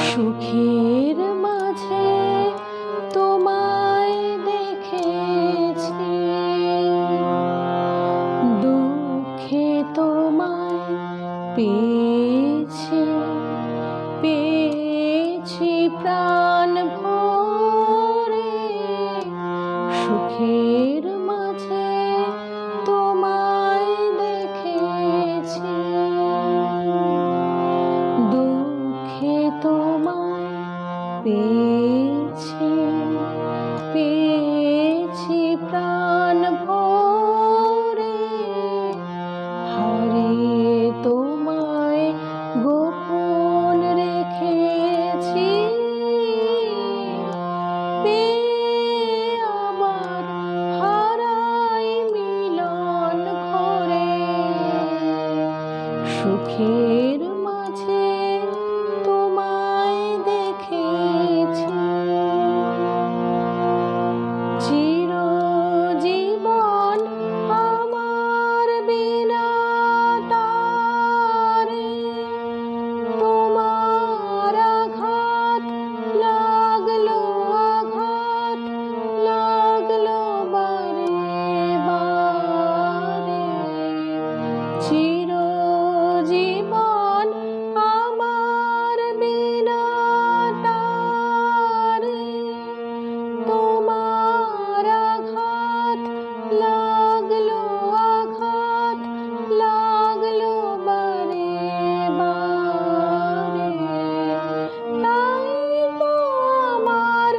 সুখের মাঝে তোমায় দেখেছি, দুঃখে তোমায় পেয়েছি, পেয়েছি প্রাণ ভরে। সুখের মাঝে তোমায় দেখেছি, দুঃখে তোমায় পেয়েছি, পেয়েছি প্রাণ ভরে। হারিয়ে তোমায় গোপন রেখেছি, পেয়ে আবার হারাই মিলন ঘরে। সুখের মাঝে তোমায় দেখেছি, চিরজীবন আমার বিনা তারে। তোমার আঘাত লাগলো, আঘাত লাগলো বারে বারে। চিরজীবন আমার বিনা তারে। তোমার আঘাত লাগলো, আঘাত লাগলো বারে বারে। তাই তো আমার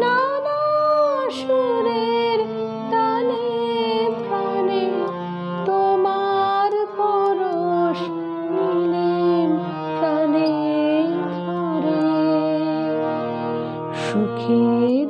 নানা সুরের টানে প্রাণে তোমার পরশ নিলেম প্রাণে ধরে। সুখের